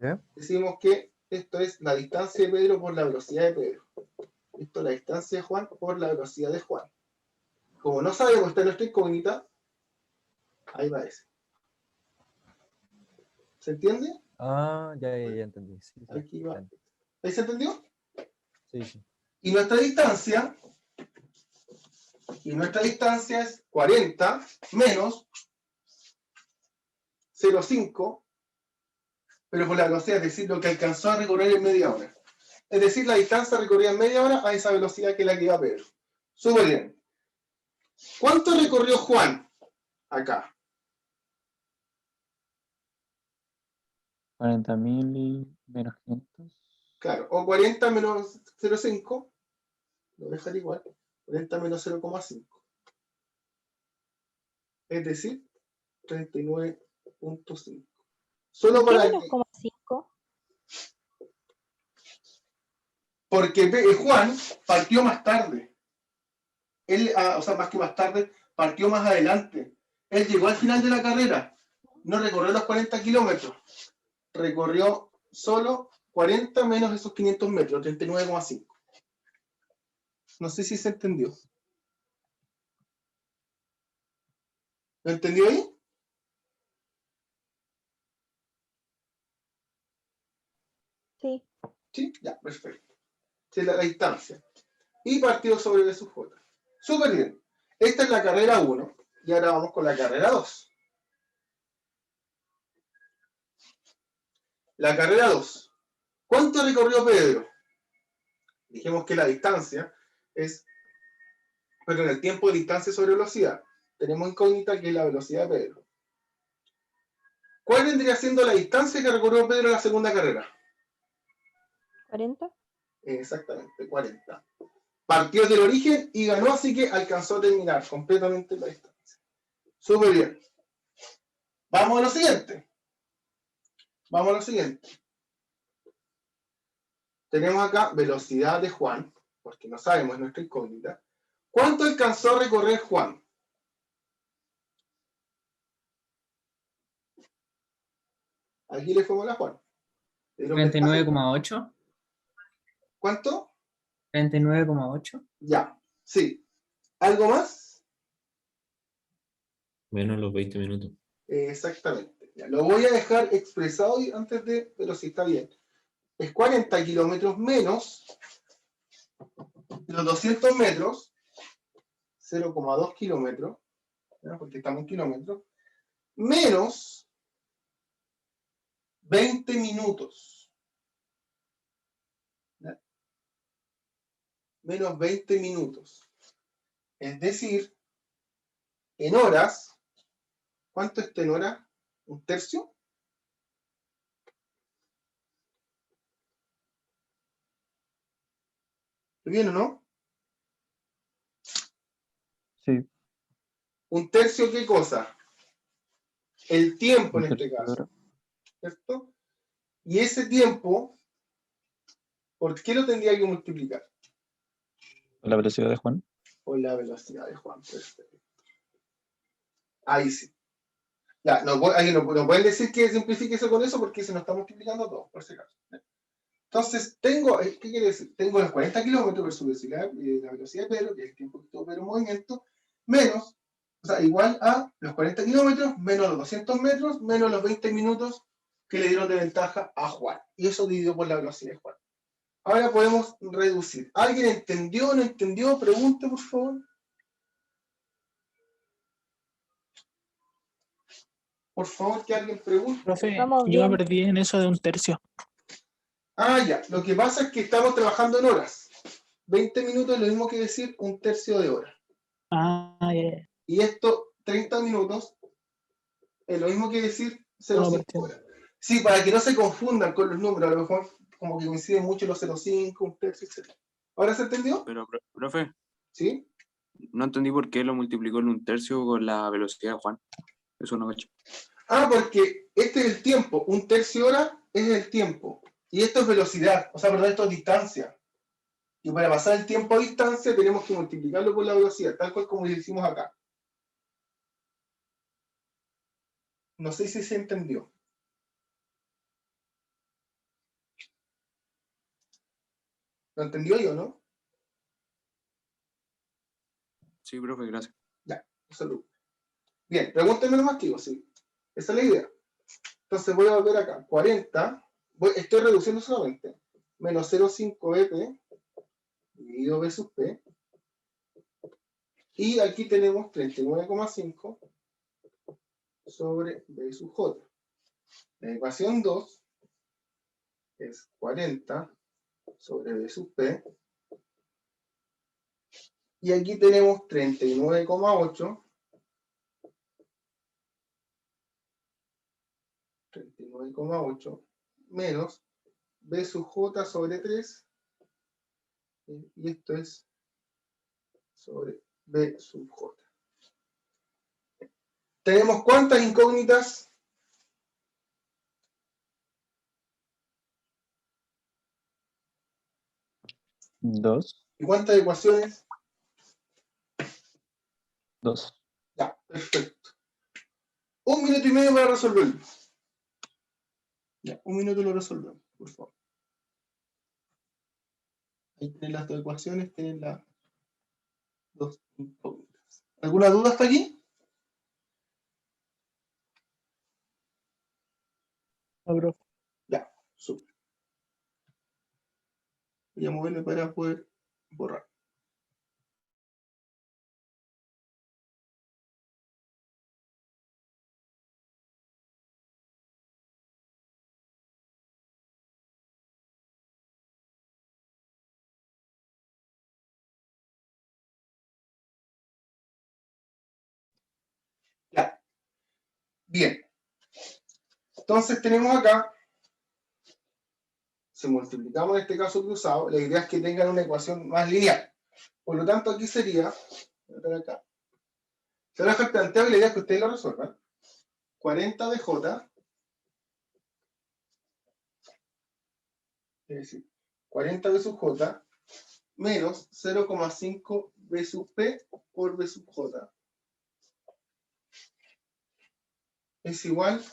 ¿Ya? decimos que esto es la distancia de Pedro por la velocidad de Pedro. Esto es la distancia de Juan por la velocidad de Juan. Como no sabemos, está en nuestra incógnita, ahí va ese. ¿Se entiende? Ah, ya entendí. Sí, sí, Aquí va. entiendo. ¿Ahí se entendió? Sí, sí. Y nuestra distancia es 40 menos 0,5, pero por la velocidad, es decir, lo que alcanzó a recorrer en media hora. Es decir, la distancia recorrida en media hora a esa velocidad que es la que iba Pedro. Súper bien. ¿Cuánto recorrió Juan acá? 40.000 y menos 500. Claro, o 40 menos 0,5, lo voy a dejar igual, 40 menos 0,5. Es decir, 39,5. Solo ¿Por qué para menos que, 0,5? porque Juan partió más tarde. Él, o sea, más que más tarde, partió más adelante. Él llegó al final de la carrera, no recorrió los 40 kilómetros, recorrió solo 40 menos esos 500 metros, 39,5. No sé si se entendió. ¿Lo entendió ahí? Sí. Sí, ya, perfecto. Esa es la distancia. Y partió sobre su J. Súper bien. Esta es la carrera 1 y ahora vamos con la carrera 2. La carrera 2. ¿Cuánto recorrió Pedro? Dijimos que la distancia es, pero en el tiempo de distancia sobre velocidad. Tenemos incógnita que es la velocidad de Pedro. ¿Cuál vendría siendo la distancia que recorrió Pedro en la segunda carrera? 40. Exactamente, 40. Partió del origen y ganó, así que alcanzó a terminar completamente la distancia. Súper bien. Vamos a lo siguiente. Tenemos acá velocidad de Juan, porque no sabemos, nuestra incógnita. ¿Cuánto alcanzó a recorrer Juan? Aquí le fuimos a Juan. 39,8. ¿Cuánto? 39,8. Ya, sí. ¿Algo más? Menos los 20 minutos. Exactamente. Ya, lo voy a dejar expresado antes de, pero sí está bien. Es 40 kilómetros menos los 200 metros, 0,2 kilómetros, ¿ya? Porque estamos en kilómetros, menos 20 minutos. ¿Ya? Menos 20 minutos. Es decir, en horas, ¿cuánto está en horas? ¿Un tercio? ¿Está bien o no? Sí, ¿Un tercio qué cosa? El tiempo en un este tercio de caso, hora. ¿cierto? Y ese tiempo, ¿por qué lo tendría que multiplicar? La velocidad de Juan. Por la velocidad de Juan. Perfecto. Ahí sí. Ya, no pueden decir que simplifique eso con eso porque se nos está multiplicando todo, por si acaso. Entonces, ¿qué quiere decir? Tengo los 40 kilómetros versus la velocidad de Pedro, que es el tiempo que estuvo Pedro en movimiento, menos, o sea, igual a los 40 kilómetros, menos los 200 metros, menos los 20 minutos que le dieron de ventaja a Juan. Y eso dividido por la velocidad de Juan. Ahora podemos reducir. ¿Alguien entendió o no entendió? Pregunte, por favor. Por favor, que alguien pregunte. Profe, Vamos yo me bien. perdí en eso de un tercio. Ah, ya. Lo que pasa es que estamos trabajando en horas. 20 minutos es lo mismo que decir un tercio de hora. Ah, ya. Y esto, 30 minutos, es lo mismo que decir 0,5 horas. Sí, para que no se confundan con los números, a lo mejor como que coinciden mucho los 0,5, un tercio, etc. ¿Ahora se entendió? Pero, profe, ¿Sí? no entendí por qué lo multiplicó en un tercio con la velocidad de Juan. Eso no cacho. Ah, porque este es el tiempo. Un tercio hora es el tiempo. Y esto es velocidad. O sea, perdón, esto es distancia. Y para pasar el tiempo a distancia tenemos que multiplicarlo por la velocidad, tal cual como lo hicimos acá. No sé si se entendió. ¿Lo entendió yo, no? Sí, profe, gracias. Ya, salud. Bien, pregúntenme nomás, tío, sí. Esa es la idea. Entonces voy a volver acá. 40, estoy reduciendo solamente. Menos 0,5 EP dividido B sub P. Y aquí tenemos 39,5 sobre B sub J. La ecuación 2 es 40 sobre B sub P. Y aquí tenemos 39,8. 39,8 menos B sub J sobre 3. Y esto es sobre B sub J. ¿Tenemos cuántas incógnitas? 2. ¿Y cuántas ecuaciones? 2. Ya, perfecto. 1 minuto y medio para resolverlo. Ya, 1 minuto lo resolvemos, por favor. Ahí tienen las dos ecuaciones, tienen las dos incógnitas. ¿Alguna duda hasta aquí? No, profe. Ya, súper. Voy a moverle para poder borrar. Ya. Bien. Entonces tenemos acá, si multiplicamos en este caso cruzado, la idea es que tengan una ecuación más lineal. Por lo tanto, aquí sería, acá, se va a dejar planteado y la idea es que ustedes lo resuelvan. 40 de J, es decir, 40 B sub J, menos 0,5 B sub P por B sub J, es igual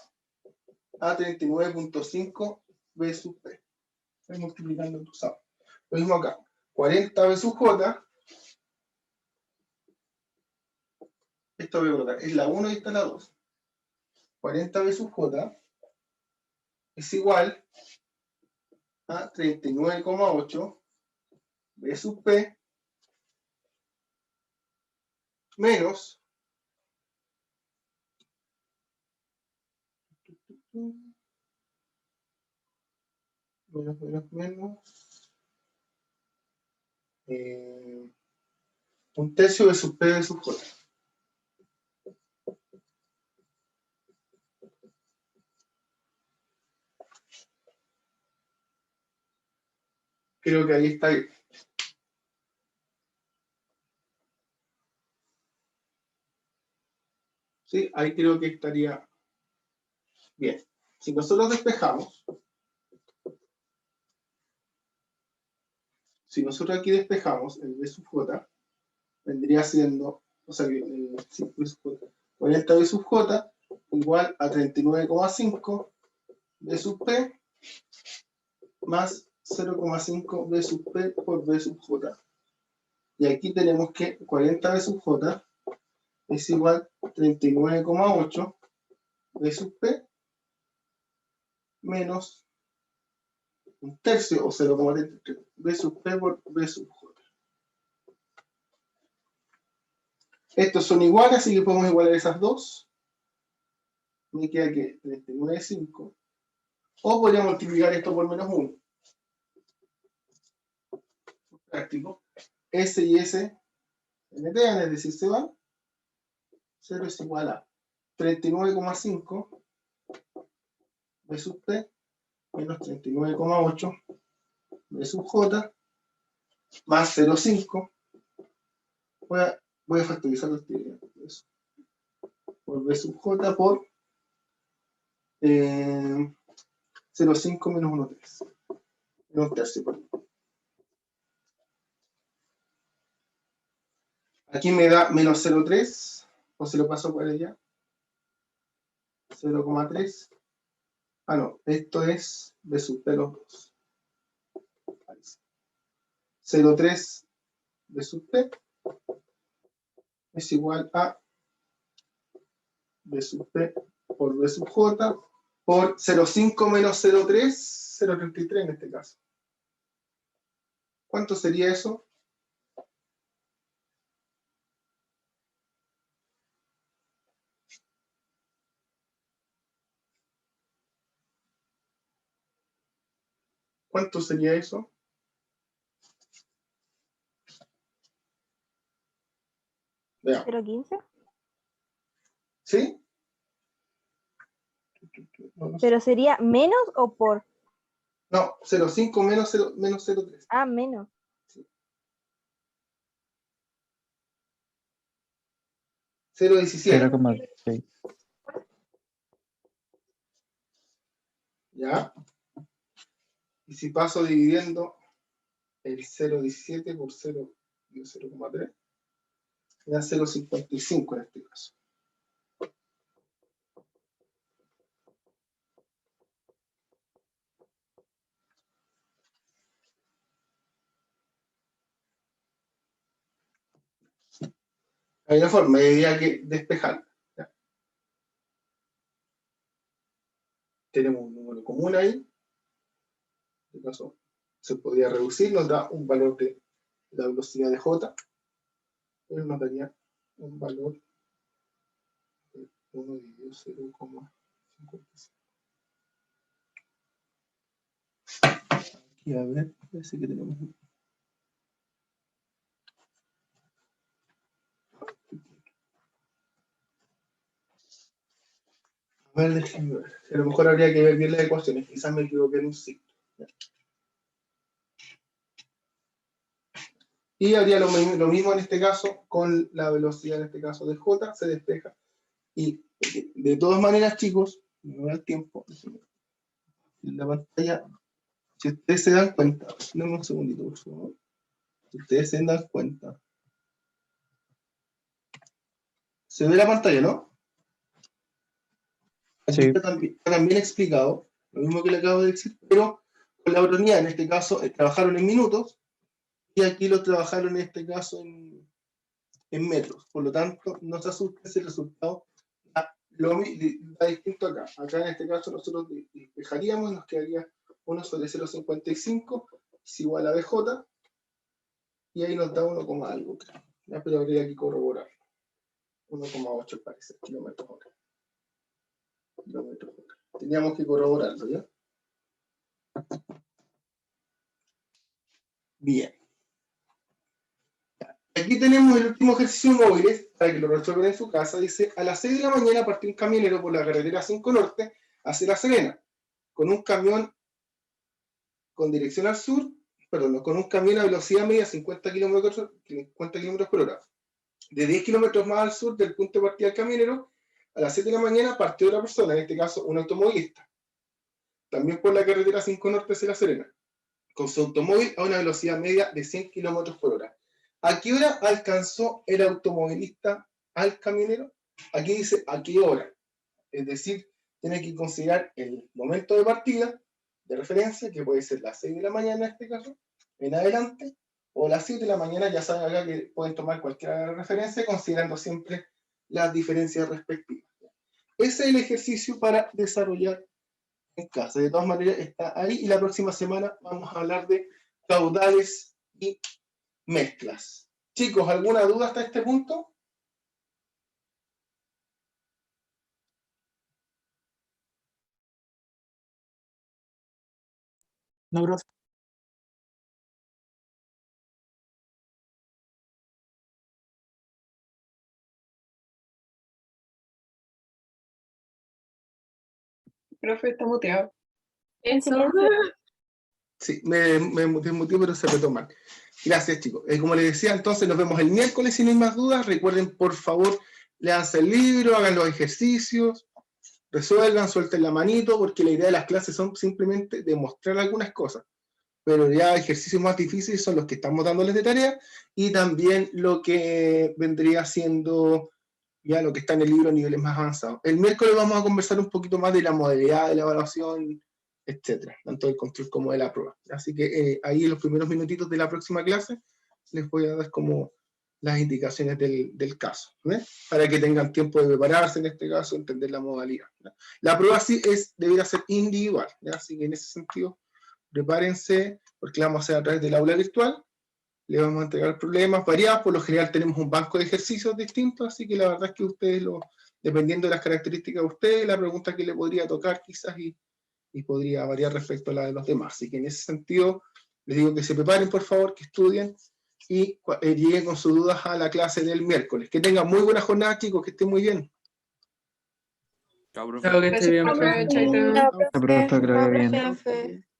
a 39,5 B sub P. Estoy multiplicando el cruzado. Lo mismo acá. 40 B sub J. Esto voy a colocar. Es la 1 y esta la 2. 40 B sub J es igual a 39,8 B sub P menos un tercio de sub P de sub J. Creo que ahí está bien. ¿Sí? Ahí creo que estaría bien. Si nosotros despejamos, si nosotros aquí despejamos el B sub J, vendría siendo, o sea, el 40 B sub J igual a 39,5 B sub P más 0,5 B sub P por B sub J. Y aquí tenemos que 40 B sub J es igual a 39,8 B sub P menos un tercio o 0,33 B sub P por B sub J. Estos son iguales, así que podemos igualar esas dos. Me queda que 39,5. O podría multiplicar esto por menos 1. Práctico. S y S NTan, es decir, se van. 0 es igual a 39,5 B sub T menos 39,8 B sub J más 0,5. Voy a factorizar la actividad. Eso. Por B sub J por 0,5 menos 1,3. Menos un tercio, perdón. Aquí me da menos 0,3. O se lo paso por allá. 0,3. Ah, no. Esto es B sub T los dos. 0,3 B sub T es igual a B sub T por B sub J por 0,5 menos 0,3, 0,33 en este caso. ¿Cuánto sería eso? ¿Cuánto sería eso? Veamos. 0,15. ¿Sí? No, Pero sería menos o por. no, 0,5 menos 0,3. Ah, menos. 0,17. 0,6. ¿Ya? Y si paso dividiendo el 0,17 por 0,3, me da 0,55 en este caso. Hay una forma, había que despejarla. ¿Ya? Tenemos un número común ahí. En este caso se podría reducir, nos da un valor de la velocidad de J, pero nos daría un valor de 1 dividido 0,55. Aquí a ver, parece que tenemos un... A ver, déjenme ver. A lo mejor habría que ver bien las ecuaciones, quizás me equivoqué en un signo. Y haría lo mismo en este caso con la velocidad, en este caso de J, se despeja. Y de todas maneras, chicos, no da tiempo. En la pantalla, si ustedes se dan cuenta, denme un segundito, por favor. Si ustedes se dan cuenta, se ve la pantalla, ¿no? Aquí Sí. está también explicado, lo mismo que le acabo de decir, pero con la oronía, en este caso, trabajaron en minutos, y aquí lo trabajaron en este caso en metros. Por lo tanto, no se asuste si el resultado da distinto acá. Acá en este caso nosotros despejaríamos, nos quedaría 1 sobre 0,55 es igual a BJ, y ahí nos da 1, algo, ¿ya? Pero habría que corroborar. 1,8 parece, kilómetros hora. Teníamos que corroborarlo, ¿ya? Bien. Aquí tenemos el último ejercicio móviles, para que lo resuelvan en su casa. Dice, a las 6 de la mañana partió un camionero por la carretera 5 Norte hacia La Serena, con un camión con dirección al sur, perdón, con un camión a velocidad media 50 km por hora. De 10 kilómetros más al sur del punto de partida del camionero, a las 7 de la mañana partió otra persona, en este caso un automovilista, también por la carretera 5 Norte hacia La Serena, con su automóvil a una velocidad media de 100 kilómetros por hora. ¿A qué hora alcanzó el automovilista al camionero? Aquí dice a qué hora. Es decir, tiene que considerar el momento de partida, de referencia, que puede ser las 6 de la mañana en este caso, en adelante, o las 7 de la mañana, ya saben acá que pueden tomar cualquier referencia, considerando siempre las diferencias respectivas. Ese es el ejercicio para desarrollar en casa. De todas maneras, está ahí, y la próxima semana vamos a hablar de caudales y mezclas. Chicos, ¿alguna duda hasta este punto? No, profe. profe está muteado. Eso. Sí, me desmuteé, pero se retoma. Gracias, chicos. Como les decía, entonces nos vemos el miércoles si no hay más dudas. Recuerden, por favor, leanse el libro, hagan los ejercicios, resuelvan, suelten la manito, porque la idea de las clases son simplemente demostrar algunas cosas. Pero ya ejercicios más difíciles son los que estamos dándoles de tarea y también lo que vendría siendo ya lo que está en el libro a niveles más avanzados. El miércoles vamos a conversar un poquito más de la modalidad de la evaluación, etcétera, tanto del control como de la prueba. Así que ahí en los primeros minutitos de la próxima clase les voy a dar como las indicaciones del caso, ¿ves? Para que tengan tiempo de prepararse en este caso, entender la modalidad, ¿no? La prueba sí debería ser individual, ¿no? Así que en ese sentido, prepárense, porque la vamos a hacer a través del aula virtual, le vamos a entregar problemas variados, por lo general tenemos un banco de ejercicios distintos, así que la verdad es que ustedes, dependiendo de las características de ustedes, la pregunta que le podría tocar quizás y podría variar respecto a la de los demás. Así que en ese sentido, les digo que se preparen, por favor, que estudien y lleguen con sus dudas a la clase del miércoles. Que tengan muy buena jornada, chicos, que estén muy bien. Chao, profe. Chao, que esté bien, Gracias, profe. profe. Chaito. La profe, que lo vea bien. Profe.